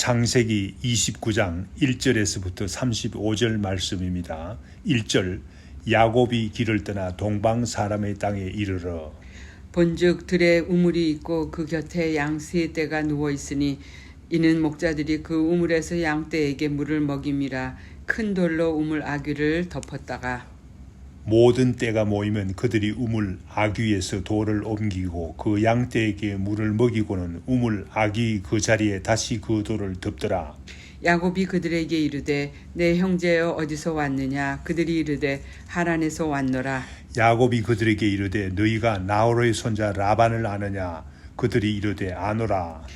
창세기 29장 1절에서부터 35절 말씀입니다. 1절 야곱이 길을 떠나 동방 사람의 땅에 이르러 본즉 들에 우물이 있고 그 곁에 양 세 떼가 누워 있으니 이는 목자들이 그 우물에서 양떼에게 물을 먹임이라. 큰 돌로 우물 아귀를 덮었다가 모든 떼가 모이면 그들이 우물 아귀에서 돌을 옮기고 그 양떼에게 물을 먹이고는 우물 아귀 그 자리에 다시 그 돌을 덮더라. 야곱이 그들에게 이르되 내 형제여 어디서 왔느냐. 그들이 이르되 하란에서 왔노라. 야곱이 그들에게 이르되 너희가 나홀의 손자 라반을 아느냐. 그들이 이르되 아노라.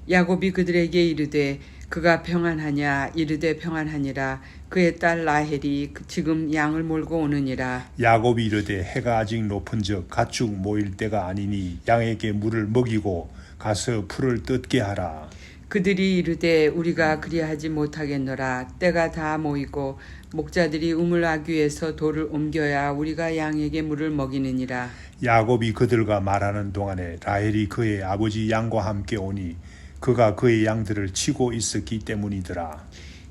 야곱이 그들에게 이르되 그가 평안하냐. 이르되 평안하니라. 그의 딸 라헬이 지금 양을 몰고 오느니라. 야곱이 이르되 해가 아직 높은즉 가축 모일 때가 아니니 양에게 물을 먹이고 가서 풀을 뜯게 하라. 그들이 이르되 우리가 그리하지 못하겠노라. 때가 다 모이고 목자들이 우물 아귀에서 돌을 옮겨야 우리가 양에게 물을 먹이느니라. 야곱이 그들과 말하는 동안에 라헬이 그의 아버지 양과 함께 오니 그가 그의 양들을 치고 있었기 때문이더라.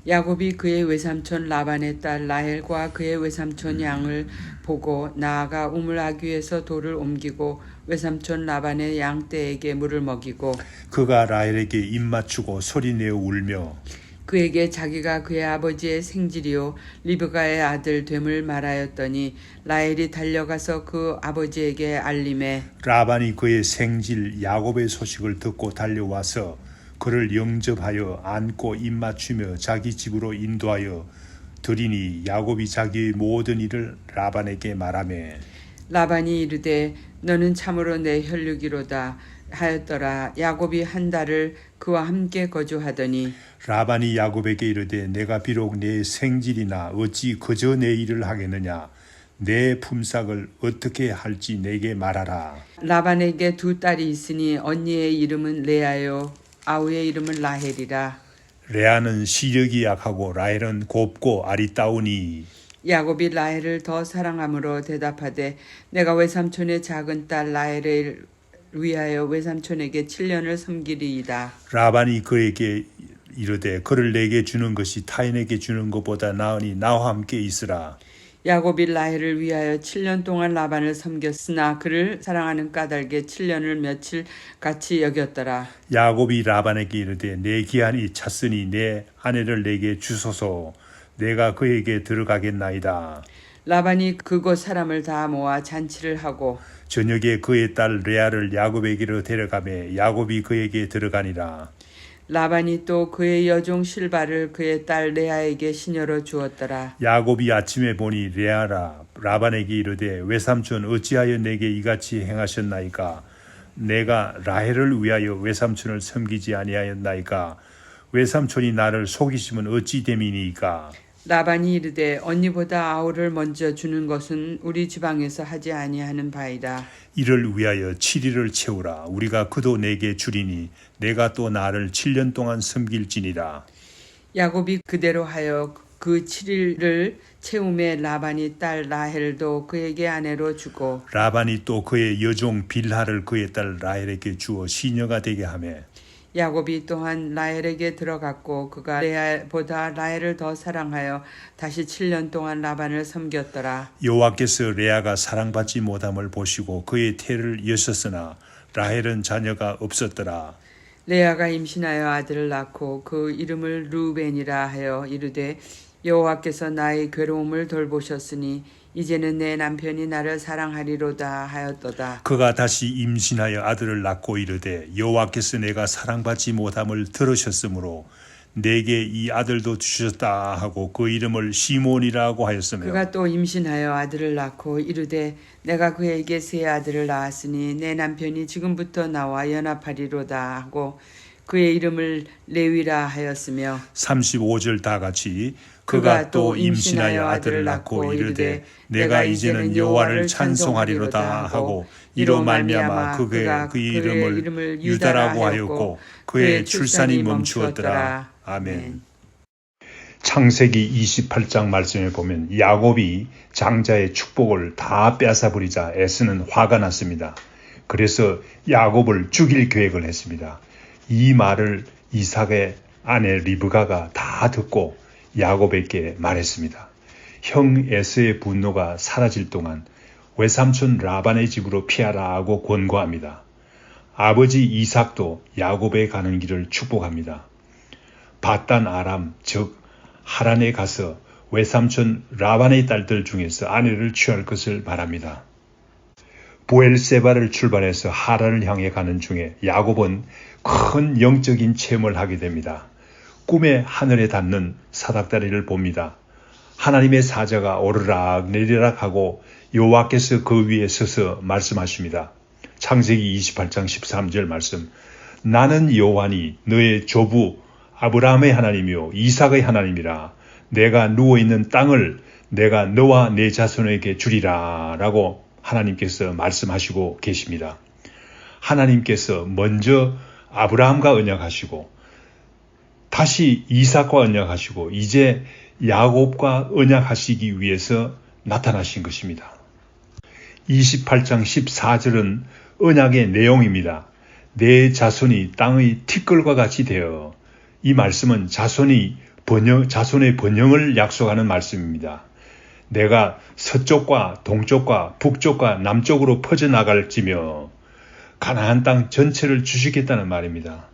야곱이 그의 외삼촌 라반의 딸 라헬과 그의 외삼촌 양을 보고 나아가 우물 아귀에서 돌을 옮기고 외삼촌 라반의 양떼에게 물을 먹이고 그가 라헬에게 입맞추고 소리내어 울며 그에게 자기가 그의 아버지의 생질이요 리브가의 아들 됨을 말하였더니 라헬이 달려가서 그 아버지에게 알림해 라반이 그의 생질 야곱의 소식을 듣고 달려와서 그를 영접하여 안고 입맞추며 자기 집으로 인도하여 드리니 야곱이 자기의 모든 일을 라반에게 말하매 라반이 이르되 너는 참으로 내 혈육이로다 하였더라. 야곱이 한 달을 그와 함께 거주하더니 라반이 야곱에게 이르되 내가 비록 내 생질이나 어찌 그저 내 일을 하겠느냐. 내 품삯을 어떻게 할지 내게 말하라. 라반에게 두 딸이 있으니 언니의 이름은 레아요 아우의 이름은 라헬이라. 레아는 시력이 약하고 라헬은 곱고 아리따우니 야곱이 라헬을 더 사랑함으로 대답하되 내가 외삼촌의 작은 딸 라헬을 위하여 외삼촌에게 7년을 섬기리이다. 라반이 그에게 이르되 그를 내게 주는 것이 타인에게 주는 것보다 나으니 나와 함께 있으라. 야곱이 라헬을 위하여 7년 동안 라반을 섬겼으나 그를 사랑하는 까닭에 7년을 며칠 같이 여겼더라. 야곱이 라반에게 이르되 내 기한이 찼으니 내 아내를 내게 주소서. 내가 그에게 들어가겠나이다. 라반이 그곳 사람을 다 모아 잔치를 하고 저녁에 그의 딸 레아를 야곱에게로 데려가매 야곱이 그에게 들어가니라. 라반이 또 그의 여종 실바를 그의 딸 레아에게 시녀로 주었더라. 야곱이 아침에 보니 레아라 라반에게 이르되 외삼촌 어찌하여 내게 이같이 행하셨나이까. 내가 라헬을 위하여 외삼촌을 섬기지 아니하였나이까. 외삼촌이 나를 속이시면 어찌 됨이니까. 라반이 이르되 언니보다 아우를 먼저 주는 것은 우리 지방에서 하지 아니하는 바이다. 이를 위하여 7일을 채우라. 우리가 그도 내게 주리니 내가 또 나를 7년 동안 섬길지니라. 야곱이 그대로 하여 그 7일을 채움에 라반이 딸 라헬도 그에게 아내로 주고 라반이 또 그의 여종 빌하를 그의 딸 라헬에게 주어 시녀가 되게 하며 야곱이 또한 라헬에게 들어갔고 그가 레아보다 라헬을 더 사랑하여 다시 7년 동안 라반을 섬겼더라. 여호와께서 레아가 사랑받지 못함을 보시고 그의 태를 여셨으나 라헬은 자녀가 없었더라. 레아가 임신하여 아들을 낳고 그 이름을 르우벤이라 하여 이르되 여호와께서 나의 괴로움을 돌보셨으니 이제는 내 남편이 나를 사랑하리로다 하였도다. 그가 다시 임신하여 아들을 낳고 이르되 여호와께서 내가 사랑받지 못함을 들으셨으므로 내게 이 아들도 주셨다 하고 그 이름을 시몬이라고 하였으며 그가 또 임신하여 아들을 낳고 이르되 내가 그에게 세 아들을 낳았으니 내 남편이 지금부터 나와 연합하리로다 하고 그의 이름을 레위라 하였으며 35절 다 같이 그가 또 임신하여 아들을 낳고 이르되 내가 이제는 여호와를 찬송하리로다 하고 이로 말미암아 그가 그의 이름을 유다라고 하였고 그의 출산이 멈추었더라. 아멘. 창세기 28장 말씀에 보면 야곱이 장자의 축복을 다 빼앗아버리자 에서는 화가 났습니다. 그래서 야곱을 죽일 계획을 했습니다. 이 말을 이삭의 아내 리브가가 다 듣고 야곱에게 말했습니다. 형 에서의 분노가 사라질 동안 외삼촌 라반의 집으로 피하라고 권고합니다. 아버지 이삭도 야곱의 가는 길을 축복합니다. 바단 아람 즉 하란에 가서 외삼촌 라반의 딸들 중에서 아내를 취할 것을 바랍니다. 부엘세바를 출발해서 하란을 향해 가는 중에 야곱은 큰 영적인 체험을 하게 됩니다. 꿈에 하늘에 닿는 사닥다리를 봅니다. 하나님의 사자가 오르락 내리락 하고 여호와께서 그 위에 서서 말씀하십니다. 창세기 28장 13절 말씀. 나는 여호와니 너의 조부 아브라함의 하나님이요 이삭의 하나님이라. 내가 누워있는 땅을 내가 너와 내 자손에게 주리라 라고 하나님께서 말씀하시고 계십니다. 하나님께서 먼저 아브라함과 언약하시고 다시 이삭과 언약하시고 이제 야곱과 언약하시기 위해서 나타나신 것입니다. 28장 14절은 언약의 내용입니다. 내 자손이 땅의 티끌과 같이 되어. 이 말씀은 자손의 번영을 약속하는 말씀입니다. 내가 서쪽과 동쪽과 북쪽과 남쪽으로 퍼져나갈지며 가나안 땅 전체를 주시겠다는 말입니다.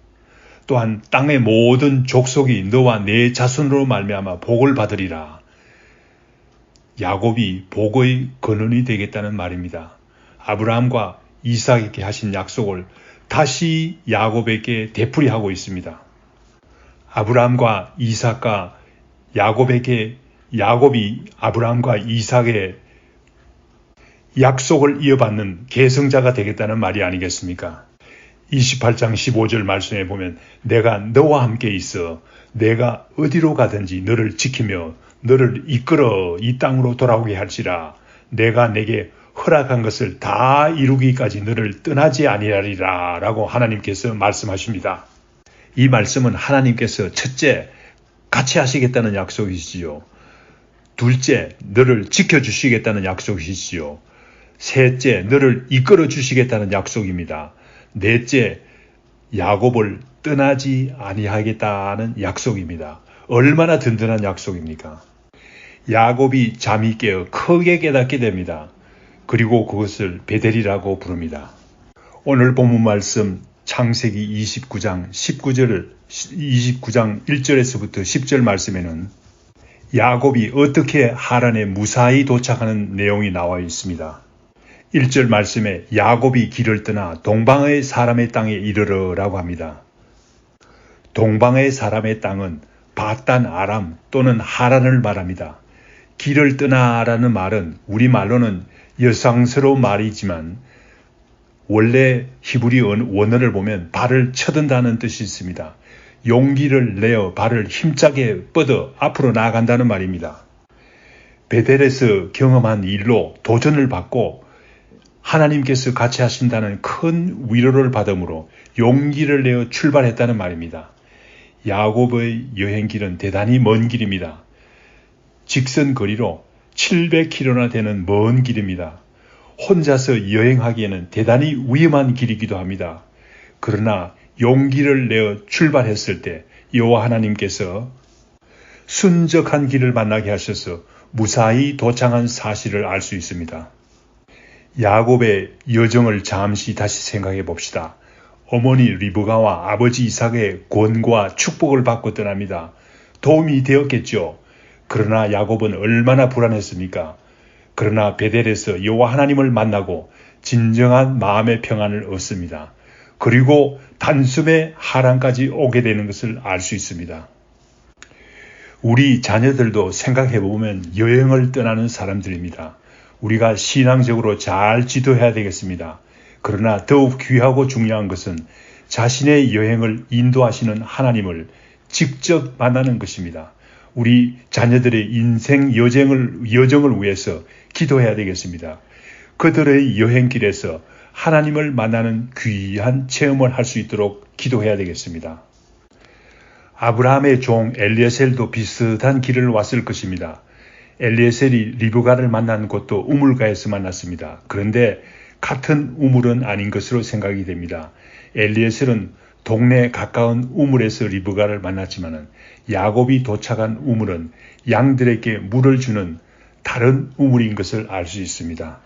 또한 땅의 모든 족속이 너와 내 자손으로 말미암아 복을 받으리라. 야곱이 복의 근원이 되겠다는 말입니다. 아브라함과 이삭에게 하신 약속을 다시 야곱에게 되풀이하고 있습니다. 아브라함과 이삭과 야곱이 아브라함과 이삭의 약속을 이어받는 계승자가 되겠다는 말이 아니겠습니까? 28장 15절 말씀에 보면 내가 너와 함께 있어 내가 어디로 가든지 너를 지키며 너를 이끌어 이 땅으로 돌아오게 할지라. 내가 내게 허락한 것을 다 이루기까지 너를 떠나지 아니하리라 라고 하나님께서 말씀하십니다. 이 말씀은 하나님께서 첫째 같이 하시겠다는 약속이시지요. 둘째 너를 지켜주시겠다는 약속이시지요. 셋째 너를 이끌어 주시겠다는 약속입니다. 넷째 야곱을 떠나지 아니하겠다는 약속입니다. 얼마나 든든한 약속입니까? 야곱이 잠이 깨어 크게 깨닫게 됩니다. 그리고 그것을 베델이라고 부릅니다. 오늘 본문 말씀 창세기 29장 1절에서부터 10절 말씀에는 야곱이 어떻게 하란에 무사히 도착하는 내용이 나와 있습니다. 1절 말씀에 야곱이 길을 떠나 동방의 사람의 땅에 이르러라고 합니다. 동방의 사람의 땅은 바단 아람 또는 하란을 말합니다. 길을 떠나라는 말은 우리말로는 여상스러운 말이지만 원래 히브리 원어를 보면 발을 쳐든다는 뜻이 있습니다. 용기를 내어 발을 힘차게 뻗어 앞으로 나아간다는 말입니다. 베델에서 경험한 일로 도전을 받고 하나님께서 같이 하신다는 큰 위로를 받음으로 용기를 내어 출발했다는 말입니다. 야곱의 여행길은 대단히 먼 길입니다. 직선 거리로 700km나 되는 먼 길입니다. 혼자서 여행하기에는 대단히 위험한 길이기도 합니다. 그러나 용기를 내어 출발했을 때 여호와 하나님께서 순적한 길을 만나게 하셔서 무사히 도착한 사실을 알 수 있습니다. 야곱의 여정을 잠시 다시 생각해 봅시다. 어머니 리브가와 아버지 이삭의 권고와 축복을 받고 떠납니다. 도움이 되었겠죠. 그러나 야곱은 얼마나 불안했습니까? 그러나 베델에서 여호와 하나님을 만나고 진정한 마음의 평안을 얻습니다. 그리고 단숨에 하란까지 오게 되는 것을 알 수 있습니다. 우리 자녀들도 생각해 보면 여행을 떠나는 사람들입니다. 우리가 신앙적으로 잘 지도해야 되겠습니다. 그러나 더욱 귀하고 중요한 것은 자신의 여행을 인도하시는 하나님을 직접 만나는 것입니다. 우리 자녀들의 인생 여정을 위해서 기도해야 되겠습니다. 그들의 여행길에서 하나님을 만나는 귀한 체험을 할 수 있도록 기도해야 되겠습니다. 아브라함의 종 엘리에셀도 비슷한 길을 왔을 것입니다. 엘리에셀이 리브가를 만난 곳도 우물가에서 만났습니다. 그런데 같은 우물은 아닌 것으로 생각이 됩니다. 엘리에셀은 동네 가까운 우물에서 리브가를 만났지만 야곱이 도착한 우물은 양들에게 물을 주는 다른 우물인 것을 알 수 있습니다.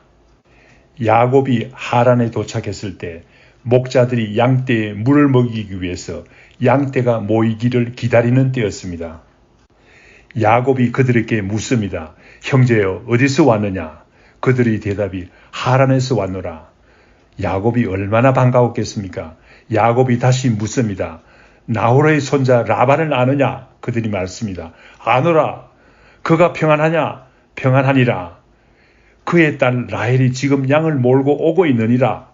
야곱이 하란에 도착했을 때 목자들이 양떼에 물을 먹이기 위해서 양떼가 모이기를 기다리는 때였습니다. 야곱이 그들에게 묻습니다. 형제여, 어디서 왔느냐? 그들의 대답이 하란에서 왔노라. 야곱이 얼마나 반가웠겠습니까? 야곱이 다시 묻습니다. 나홀의 손자 라반을 아느냐? 그들이 말습니다. 아노라. 그가 평안하냐? 평안하니라. 그의 딸 라헬이 지금 양을 몰고 오고 있느니라.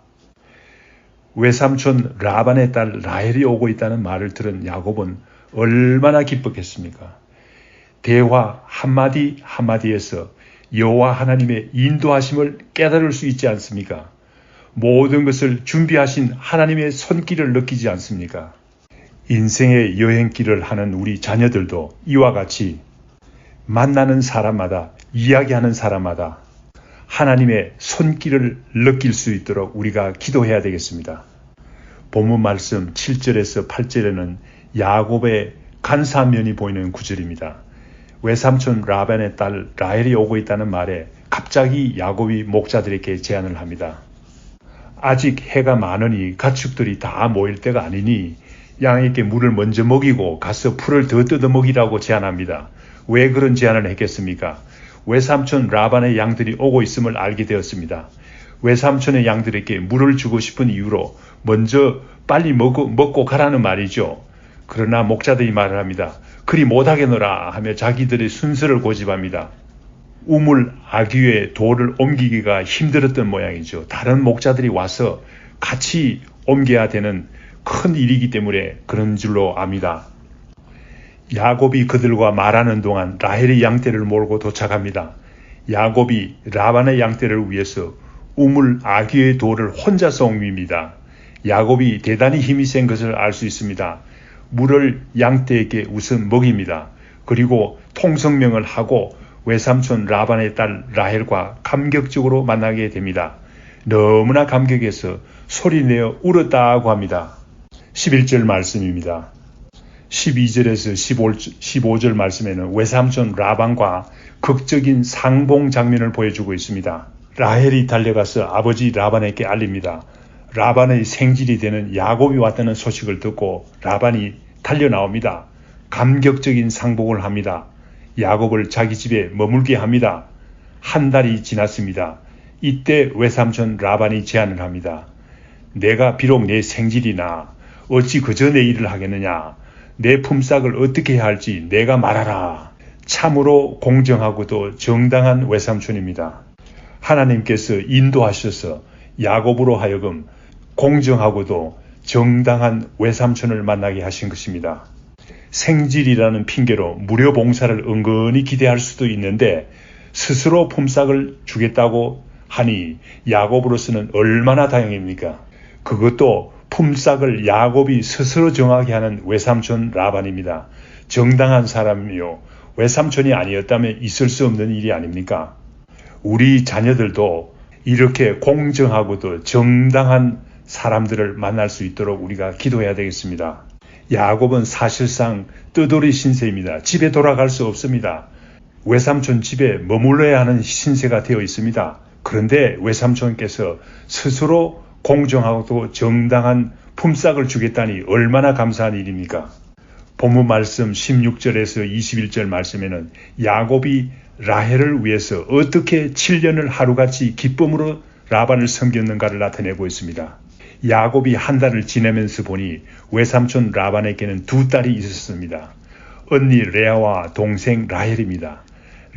외삼촌 라반의 딸 라헬이 오고 있다는 말을 들은 야곱은 얼마나 기뻤겠습니까? 대화 한마디 한마디에서 여호와 하나님의 인도하심을 깨달을 수 있지 않습니까? 모든 것을 준비하신 하나님의 손길을 느끼지 않습니까? 인생의 여행길을 하는 우리 자녀들도 이와 같이 만나는 사람마다, 이야기하는 사람마다 하나님의 손길을 느낄 수 있도록 우리가 기도해야 되겠습니다. 본문 말씀 7절에서 8절에는 야곱의 간사한 면이 보이는 구절입니다. 외삼촌 라반의 딸 라헬이 오고 있다는 말에 갑자기 야곱이 목자들에게 제안을 합니다. 아직 해가 많으니 가축들이 다 모일 때가 아니니 양에게 물을 먼저 먹이고 가서 풀을 더 뜯어 먹이라고 제안합니다. 왜 그런 제안을 했겠습니까? 외삼촌 라반의 양들이 오고 있음을 알게 되었습니다. 외삼촌의 양들에게 물을 주고 싶은 이유로 먼저 빨리 먹고 가라는 말이죠. 그러나 목자들이 말을 합니다. 그리 못하겠노라 하며 자기들의 순서를 고집합니다. 우물 아귀에 돌을 옮기기가 힘들었던 모양이죠. 다른 목자들이 와서 같이 옮겨야 되는 큰 일이기 때문에 그런 줄로 압니다. 야곱이 그들과 말하는 동안 라헬의 양떼를 몰고 도착합니다. 야곱이 라반의 양떼를 위해서 우물 아귀의 돌을 혼자서 옮깁니다. 야곱이 대단히 힘이 센 것을 알 수 있습니다. 물을 양떼에게 우선 먹입니다. 그리고 통성명을 하고 외삼촌 라반의 딸 라헬과 감격적으로 만나게 됩니다. 너무나 감격해서 소리내어 울었다고 합니다. 11절 말씀입니다. 12절에서 15절 말씀에는 외삼촌 라반과 극적인 상봉 장면을 보여주고 있습니다. 라헬이 달려가서 아버지 라반에게 알립니다. 라반의 생질이 되는 야곱이 왔다는 소식을 듣고 라반이 달려나옵니다. 감격적인 상봉을 합니다. 야곱을 자기 집에 머물게 합니다. 한 달이 지났습니다. 이때 외삼촌 라반이 제안을 합니다. 내가 비록 내 생질이나 어찌 그저 내 일을 하겠느냐. 내 품삯을 어떻게 해야 할지 내가 말하라. 참으로 공정하고도 정당한 외삼촌입니다. 하나님께서 인도하셔서 야곱으로 하여금 공정하고도 정당한 외삼촌을 만나게 하신 것입니다. 생질이라는 핑계로 무료 봉사를 은근히 기대할 수도 있는데 스스로 품삯을 주겠다고 하니 야곱으로서는 얼마나 다행입니까? 그것도 품삯을 야곱이 스스로 정하게 하는 외삼촌 라반입니다. 정당한 사람이요. 외삼촌이 아니었다면 있을 수 없는 일이 아닙니까? 우리 자녀들도 이렇게 공정하고도 정당한 사람들을 만날 수 있도록 우리가 기도해야 되겠습니다. 야곱은 사실상 뜨돌이 신세입니다. 집에 돌아갈 수 없습니다. 외삼촌 집에 머물러야 하는 신세가 되어 있습니다. 그런데 외삼촌께서 스스로 공정하고 정당한 품삯을 주겠다니 얼마나 감사한 일입니까? 본문 말씀 16절에서 21절 말씀에는 야곱이 라헬을 위해서 어떻게 7년을 하루같이 기쁨으로 라반을 섬겼는가를 나타내고 있습니다. 야곱이 한 달을 지내면서 보니 외삼촌 라반에게는 두 딸이 있었습니다. 언니 레아와 동생 라헬입니다.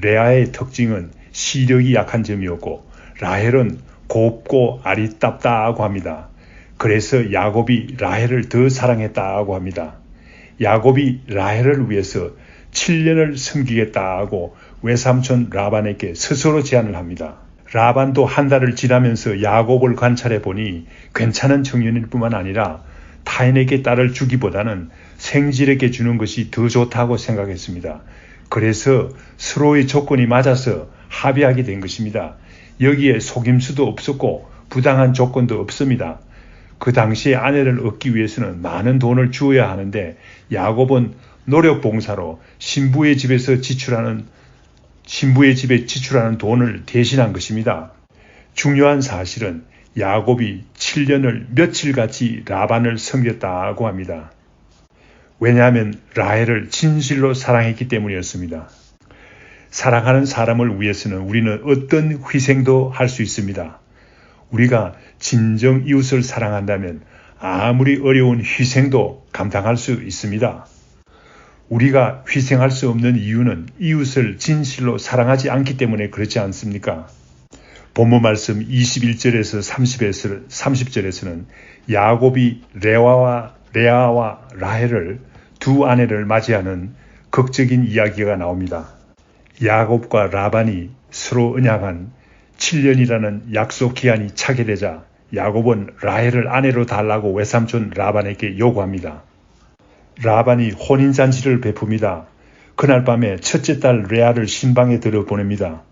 레아의 특징은 시력이 약한 점이었고 라헬은 곱고 아리답다고 합니다. 그래서 야곱이 라헬을 더 사랑했다고 합니다. 야곱이 라헬을 위해서 7년을 섬기겠다고 외삼촌 라반에게 스스로 제안을 합니다. 라반도 한 달을 지나면서 야곱을 관찰해 보니 괜찮은 청년일 뿐만 아니라 타인에게 딸을 주기보다는 생질에게 주는 것이 더 좋다고 생각했습니다. 그래서 서로의 조건이 맞아서 합의하게 된 것입니다. 여기에 속임수도 없었고 부당한 조건도 없습니다. 그 당시에 아내를 얻기 위해서는 많은 돈을 주어야 하는데 야곱은 노력 봉사로 신부의 집에 지출하는 돈을 대신한 것입니다. 중요한 사실은 야곱이 7년을 며칠같이 라반을 섬겼다고 합니다. 왜냐하면 라헬을 진실로 사랑했기 때문이었습니다. 사랑하는 사람을 위해서는 우리는 어떤 희생도 할 수 있습니다. 우리가 진정 이웃을 사랑한다면 아무리 어려운 희생도 감당할 수 있습니다. 우리가 희생할 수 없는 이유는 이웃을 진실로 사랑하지 않기 때문에 그렇지 않습니까? 본문 말씀 21절에서 30절에서는 야곱이 레아와 라헬을 두 아내를 맞이하는 극적인 이야기가 나옵니다. 야곱과 라반이 서로 언약한 7년이라는 약속 기한이 차게 되자 야곱은 라헬을 아내로 달라고 외삼촌 라반에게 요구합니다. 라반이 혼인잔치를 베풉니다. 그날 밤에 첫째 딸 레아를 신방에 들여보냅니다.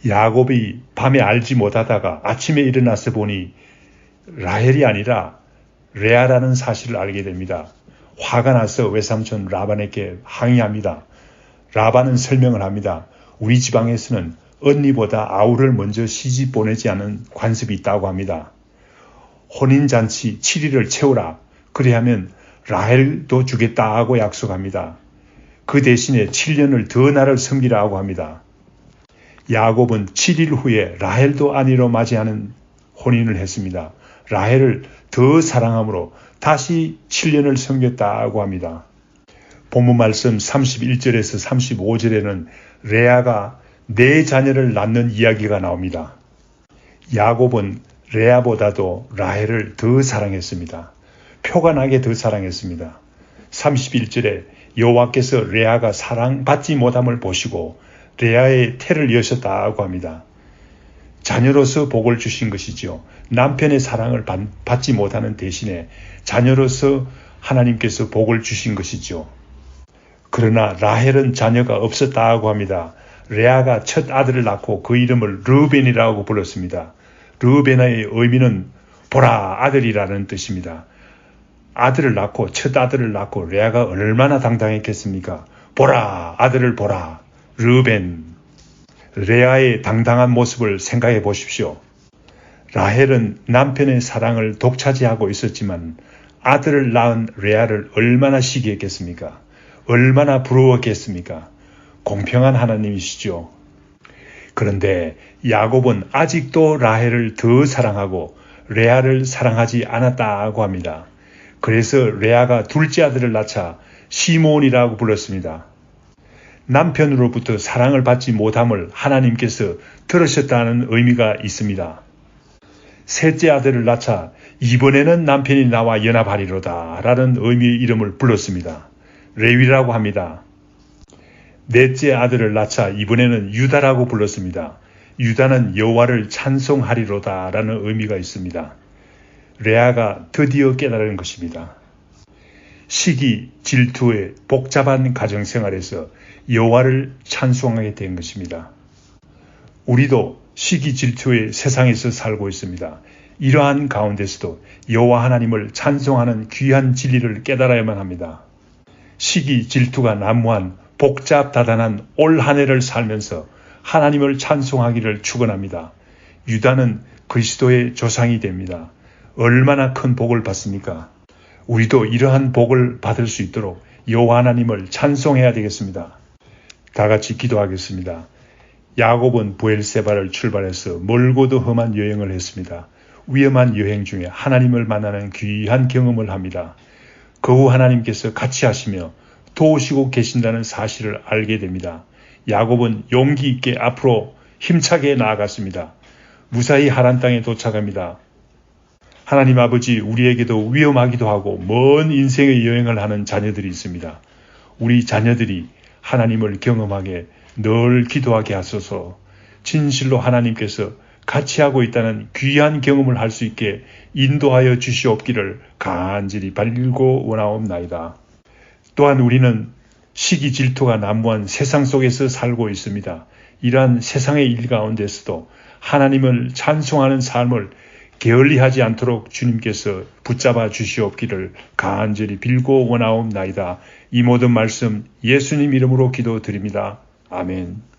야곱이 밤에 알지 못하다가 아침에 일어나서 보니 라헬이 아니라 레아라는 사실을 알게 됩니다. 화가 나서 외삼촌 라반에게 항의합니다. 라반은 설명을 합니다. 우리 지방에서는 언니보다 아우를 먼저 시집 보내지 않은 관습이 있다고 합니다. 혼인잔치 7일을 채우라. 그래야면 라헬도 주겠다고 약속합니다. 그 대신에 7년을 더 나를 섬기라고 합니다. 야곱은 7일 후에 라헬도 아내로 맞이하는 혼인을 했습니다. 라헬을 더 사랑함으로 다시 7년을 섬겼다고 합니다. 본문 말씀 31절에서 35절에는 레아가 4자녀를 낳는 이야기가 나옵니다. 야곱은 레아보다도 라헬을 더 사랑했습니다. 표가 나게 더 사랑했습니다. 31절에 여호와께서 레아가 사랑받지 못함을 보시고 레아의 태를 여셨다고 합니다. 자녀로서 복을 주신 것이죠. 남편의 사랑을 받지 못하는 대신에 자녀로서 하나님께서 복을 주신 것이죠. 그러나 라헬은 자녀가 없었다고 합니다. 레아가 첫 아들을 낳고 그 이름을 르벤이라고 불렀습니다. 르벤의 의미는 보라 아들이라는 뜻입니다. 첫 아들을 낳고 레아가 얼마나 당당했겠습니까? 보라 아들을 보라 르벤. 레아의 당당한 모습을 생각해 보십시오. 라헬은 남편의 사랑을 독차지하고 있었지만 아들을 낳은 레아를 얼마나 시기했겠습니까? 얼마나 부러웠겠습니까? 공평한 하나님이시죠. 그런데 야곱은 아직도 라헬을 더 사랑하고 레아를 사랑하지 않았다고 합니다. 그래서 레아가 둘째 아들을 낳자 시몬이라고 불렀습니다. 남편으로부터 사랑을 받지 못함을 하나님께서 들으셨다는 의미가 있습니다. 셋째 아들을 낳자 이번에는 남편이 나와 연합하리로다 라는 의미의 이름을 불렀습니다. 레위라고 합니다. 넷째 아들을 낳자 이번에는 유다라고 불렀습니다. 유다는 여호와를 찬송하리로다 라는 의미가 있습니다. 레아가 드디어 깨달은 것입니다. 시기, 질투의 복잡한 가정생활에서 여호와를 찬송하게 된 것입니다. 우리도 시기, 질투의 세상에서 살고 있습니다. 이러한 가운데서도 여호와 하나님을 찬송하는 귀한 진리를 깨달아야만 합니다. 시기, 질투가 난무한 복잡다단한 올 한 해를 살면서 하나님을 찬송하기를 축원합니다. 유다는 그리스도의 조상이 됩니다. 얼마나 큰 복을 받습니까? 우리도 이러한 복을 받을 수 있도록 여호와 하나님을 찬송해야 되겠습니다. 다 같이 기도하겠습니다. 야곱은 부엘세바를 출발해서 멀고도 험한 여행을 했습니다. 위험한 여행 중에 하나님을 만나는 귀한 경험을 합니다. 그 후 하나님께서 같이 하시며 도우시고 계신다는 사실을 알게 됩니다. 야곱은 용기 있게 앞으로 힘차게 나아갔습니다. 무사히 하란 땅에 도착합니다. 하나님 아버지, 우리에게도 위험하기도 하고 먼 인생의 여행을 하는 자녀들이 있습니다. 우리 자녀들이 하나님을 경험하게 늘 기도하게 하소서. 진실로 하나님께서 같이 하고 있다는 귀한 경험을 할 수 있게 인도하여 주시옵기를 간절히 빌고 원하옵나이다. 또한 우리는 시기 질투가 난무한 세상 속에서 살고 있습니다. 이러한 세상의 일 가운데서도 하나님을 찬송하는 삶을 게을리하지 않도록 주님께서 붙잡아 주시옵기를 간절히 빌고 원하옵나이다. 이 모든 말씀 예수님 이름으로 기도드립니다. 아멘.